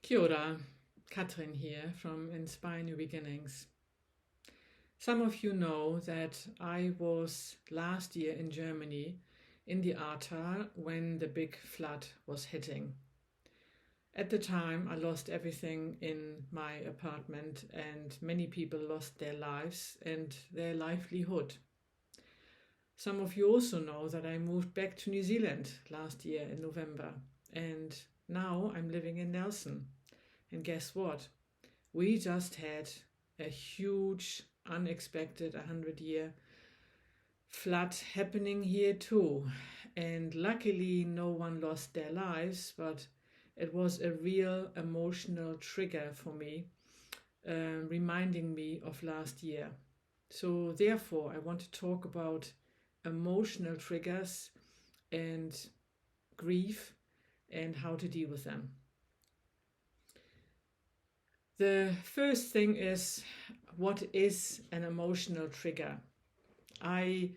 Kia ora, Catrin here from Inspire New Beginnings. Some of you know that I was last year in Germany in the Ahrtal when the big flood was hitting. At the time I lost everything in my apartment and many people lost their lives and their livelihood. Some of you also know that I moved back to New Zealand last year in November, and now I'm living in Nelson. And guess what? We just had a huge, unexpected 100-year flood happening here too. And luckily no one lost their lives, but it was a real emotional trigger for me, reminding me of last year. So therefore I want to talk about emotional triggers and grief and how to deal with them. The first thing is, what is an emotional trigger? I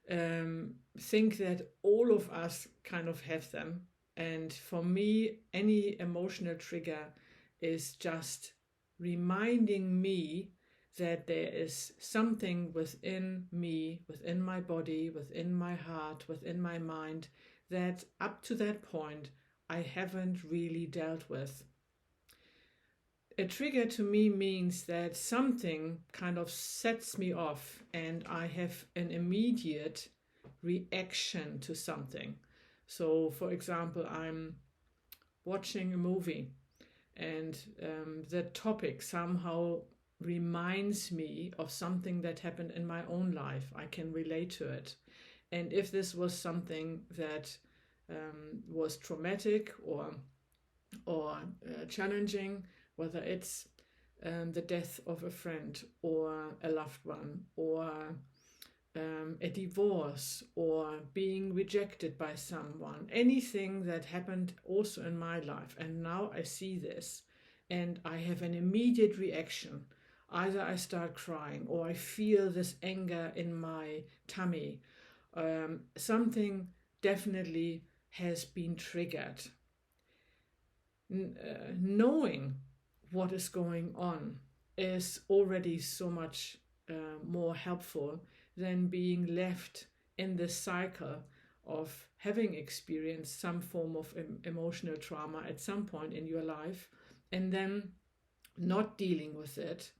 think that all of us kind of have them, and for me any emotional trigger is just reminding me that there is something within me, within my body, within my heart, within my mind, that up to that point I haven't really dealt with. A trigger to me means that something kind of sets me off and I have an immediate reaction to something. So for example, I'm watching a movie and the topic somehow reminds me of something that happened in my own life. I can relate to it. And if this was something that was traumatic or challenging, whether it's the death of a friend or a loved one, or a divorce, or being rejected by someone, anything that happened also in my life, and now I see this and I have an immediate reaction. Either I start crying or I feel this anger in my tummy. Something definitely has been triggered. Knowing what is going on is already so much more helpful than being left in the cycle of having experienced some form of emotional trauma at some point in your life and then not dealing with it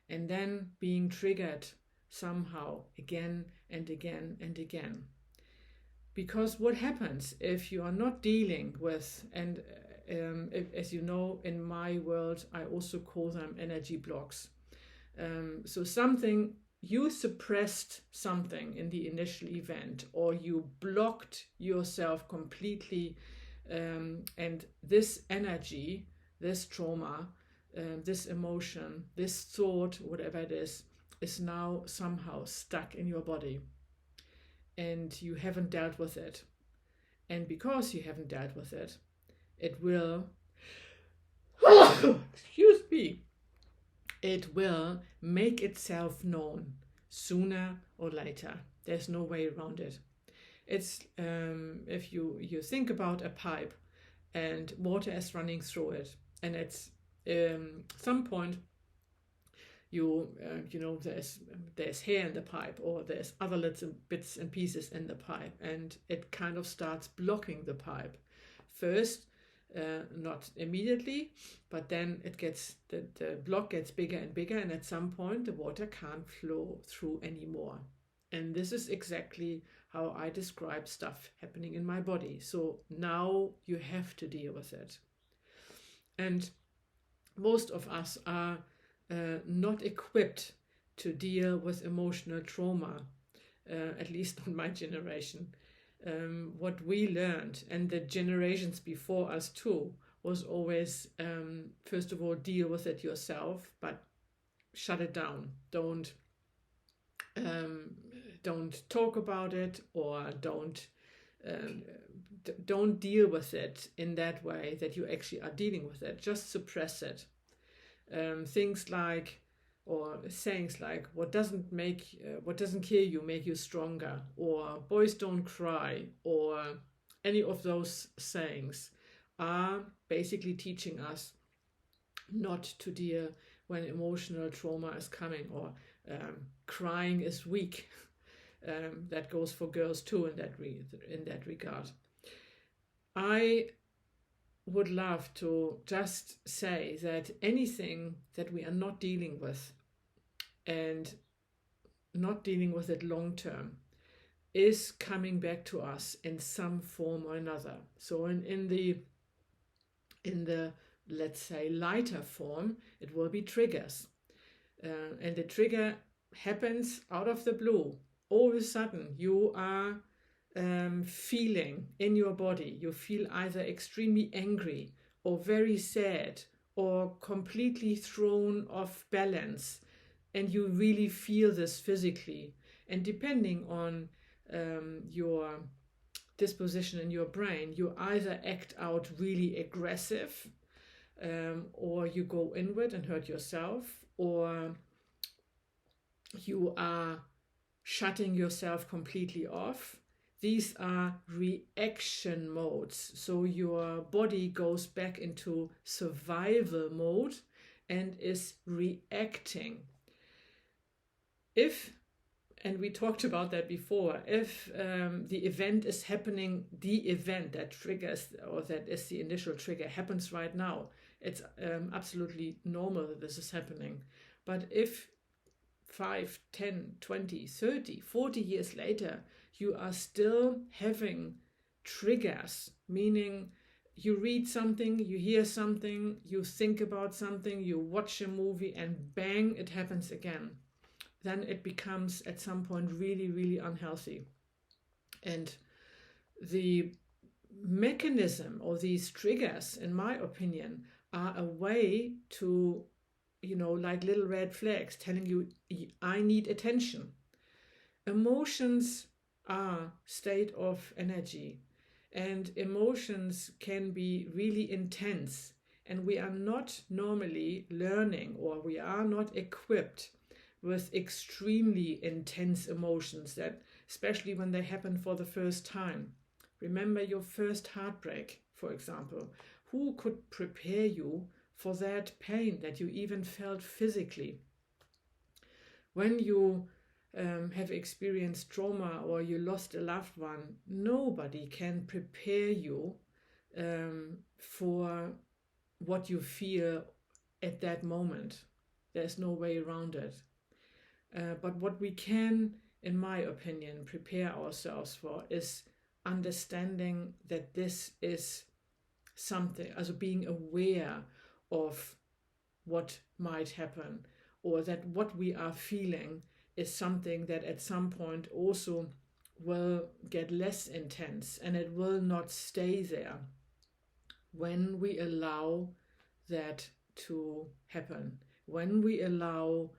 and then being triggered somehow again and again and again. Because what happens if you are not dealing with, and as you know, in my world I also call them energy blocks. So something, you suppressed something in the initial event, or you blocked yourself completely, and this energy, this trauma, this emotion, this thought, whatever it is now somehow stuck in your body and you haven't dealt with it. And because you haven't dealt with it, it will excuse me, it will make itself known sooner or later. There's no way around it. It's if you think about a pipe and water is running through it, and it's some point you know there's hair in the pipe, or there's other little bits and pieces in the pipe, and it kind of starts blocking the pipe. First, not immediately, but then it gets the block gets bigger and bigger, and at some point the water can't flow through anymore. And this is exactly how I describe stuff happening in my body. So now you have to deal with it. And most of us are not equipped to deal with emotional trauma, at least not my generation. What we learned, and the generations before us too, was always, first of all, deal with it yourself, but shut it down. Don't talk about it, or don't deal with it in that way that you actually are dealing with it. Just suppress it. Things like, or sayings like, what doesn't kill you make you stronger, or boys don't cry, or any of those sayings are basically teaching us not to deal when emotional trauma is coming, or crying is weak. That goes for girls too in that regard. I would love to just say that anything that we are not dealing with, and not dealing with it long term, is coming back to us in some form or another. So in the let's say lighter form, it will be triggers, and the trigger happens out of the blue. All of a sudden you are feeling in your body, you feel either extremely angry or very sad or completely thrown off balance, and you really feel this physically. And depending on your disposition in your brain, you either act out really aggressive, or you go inward and hurt yourself, or you are shutting yourself completely off. These are reaction modes. So your body goes back into survival mode and is reacting. And we talked about that before, if the event is happening, the event that triggers, or that is the initial trigger, happens right now, it's absolutely normal that this is happening. But if 5, 10, 20, 30, 40 years later, you are still having triggers, meaning you read something, you hear something, you think about something, you watch a movie, and bang, it happens again, then it becomes at some point really, really unhealthy. And the mechanism or these triggers, in my opinion, are a way to, like little red flags telling you, I need attention. Emotions are state of energy, and emotions can be really intense, and we are not normally learning, or we are not equipped with extremely intense emotions, that especially when they happen for the first time. Remember your first heartbreak, for example. Who could prepare you for that pain that you even felt physically? When you have experienced trauma, or you lost a loved one, nobody can prepare you for what you feel at that moment. There's no way around it. But what we can, in my opinion, prepare ourselves for is understanding that this is something, also being aware of what might happen, or that what we are feeling is something that at some point also will get less intense, and it will not stay there when we allow that to happen, when we allow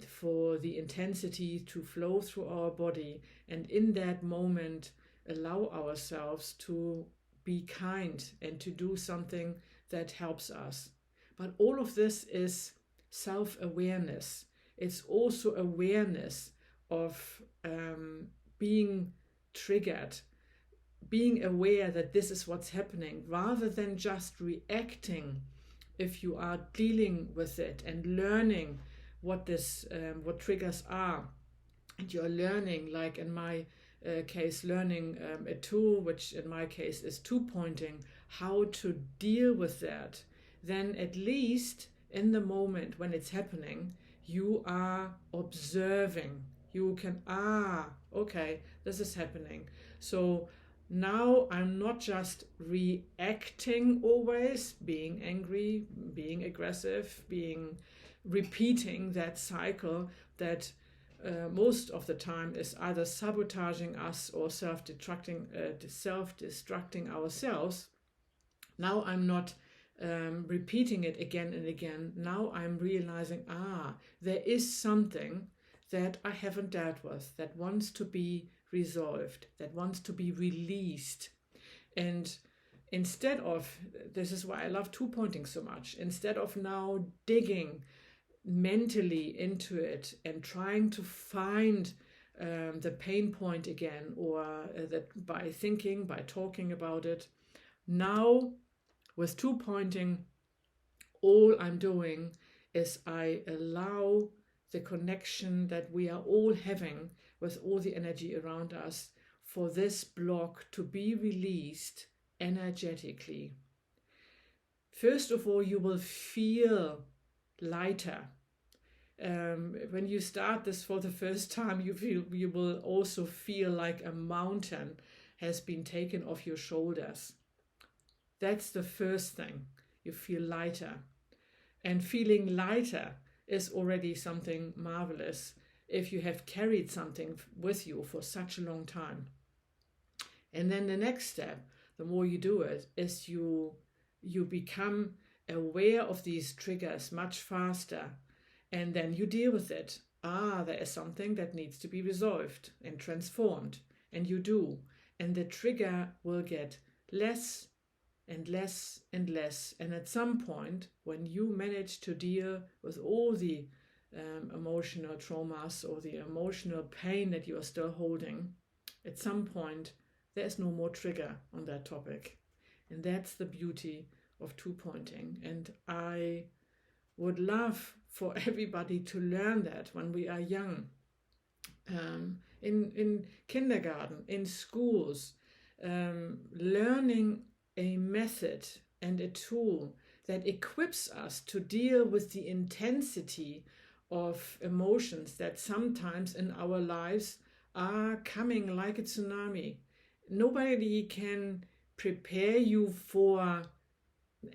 for the intensity to flow through our body, and in that moment allow ourselves to be kind and to do something that helps us. But all of this is self-awareness. It's also awareness of being triggered, being aware that this is what's happening, rather than just reacting. If you are dealing with it and learning what triggers are, and you're learning, like in my case, learning a tool, which in my case is 2-pointing, how to deal with that, then at least in the moment when it's happening, you are observing. You can, okay, this is happening. So now I'm not just reacting always, being angry, being aggressive, repeating that cycle that most of the time is either sabotaging us or self-destructing ourselves. Now I'm not repeating it again and again. Now I'm realizing, there is something that I haven't dealt with, that wants to be resolved, that wants to be released. And instead of, this is why I love 2-pointing so much, instead of now digging mentally into it and trying to find the pain point again, or that by thinking, by talking about it, now with 2-pointing, All I'm doing is I allow the connection that we are all having with all the energy around us for this block to be released energetically. First of all, you will feel lighter. When you start this for the first time, you will also feel like a mountain has been taken off your shoulders. That's the first thing. You feel lighter. And feeling lighter is already something marvelous if you have carried something with you for such a long time. And then the next step, the more you do it, is you become aware of these triggers much faster, and then you deal with it. There is something that needs to be resolved and transformed, and you do. And the trigger will get less and less and less. And at some point, when you manage to deal with all the emotional traumas or the emotional pain that you are still holding, at some point, there's no more trigger on that topic. And that's the beauty of two-pointing. And I would love for everybody to learn that when we are young, in kindergarten, in schools, learning a method and a tool that equips us to deal with the intensity of emotions that sometimes in our lives are coming like a tsunami. Nobody can prepare you for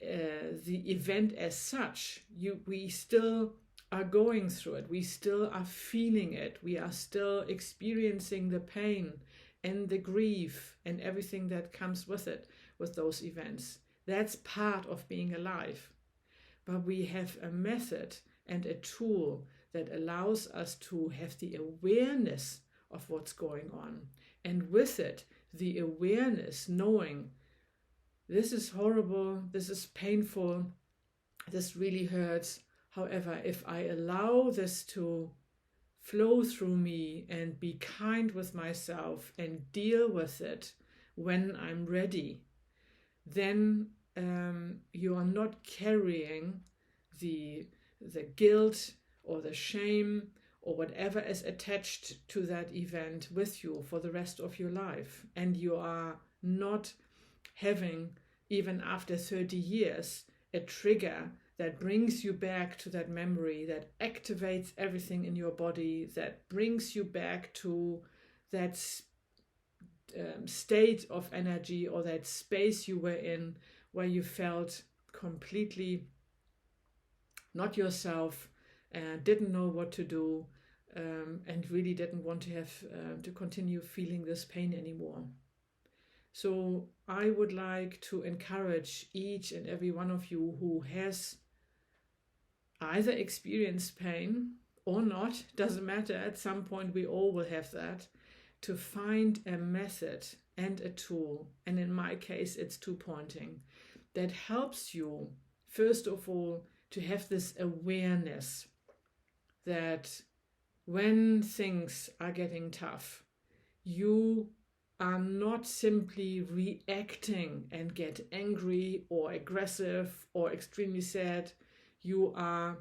the event as such. We still are going through it. We still are feeling it. We are still experiencing the pain and the grief and everything that comes with it, with those events. That's part of being alive. But we have a method and a tool that allows us to have the awareness of what's going on. And with it, the awareness, knowing this is horrible, this is painful, this really hurts. However, if I allow this to flow through me and be kind with myself and deal with it when I'm ready, then you are not carrying the guilt or the shame or whatever is attached to that event with you for the rest of your life. And you are not having, even after 30 years, a trigger that brings you back to that memory, that activates everything in your body, that brings you back to that state of energy or that space you were in where you felt completely not yourself and didn't know what to do, and really didn't want to have to continue feeling this pain anymore. So I would like to encourage each and every one of you who has either experienced pain or not, doesn't matter, at some point we all will have that, to find a method and a tool, and in my case it's two-pointing, that helps you, first of all, to have this awareness that when things are getting tough, you are not simply reacting and get angry or aggressive or extremely sad. You are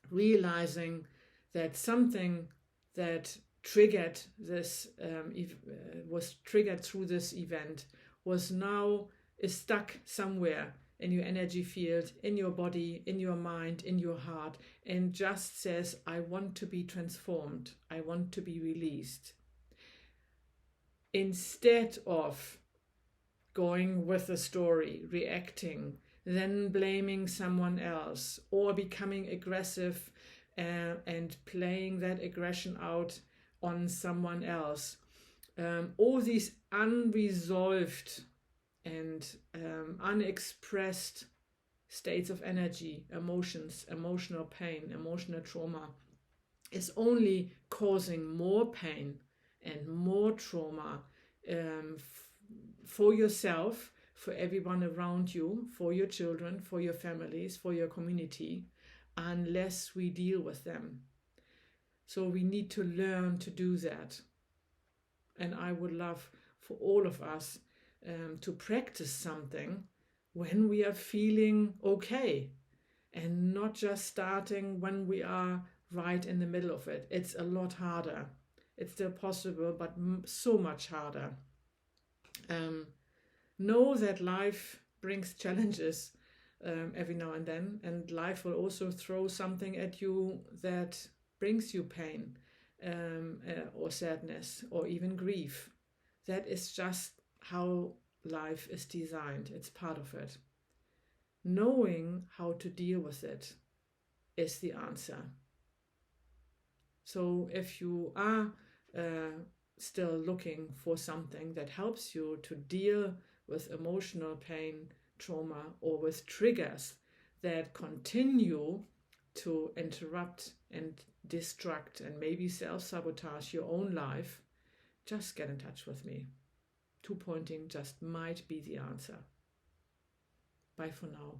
realizing that something that triggered this, was triggered through this event, is stuck somewhere in your energy field, in your body, in your mind, in your heart, and just says, I want to be transformed, I want to be released. Instead of going with the story, reacting, then blaming someone else, or becoming aggressive and playing that aggression out on someone else. All these unresolved and unexpressed states of energy, emotions, emotional pain, emotional trauma is only causing more pain and more trauma for yourself, for everyone around you, for your children, for your families, for your community, unless we deal with them. So we need to learn to do that. And I would love for all of us to practice something when we are feeling okay. and not just starting when we are right in the middle of it. It's a lot harder. It's still possible, but so much harder. Know that life brings challenges every now and then, and life will also throw something at you that brings you pain or sadness or even grief. That is just how life is designed. It's part of it. Knowing how to deal with it is the answer. So if you are still looking for something that helps you to deal with emotional pain, trauma, or with triggers that continue to interrupt and destruct and maybe self-sabotage your own life, just get in touch with me. Two-pointing just might be the answer. Bye for now.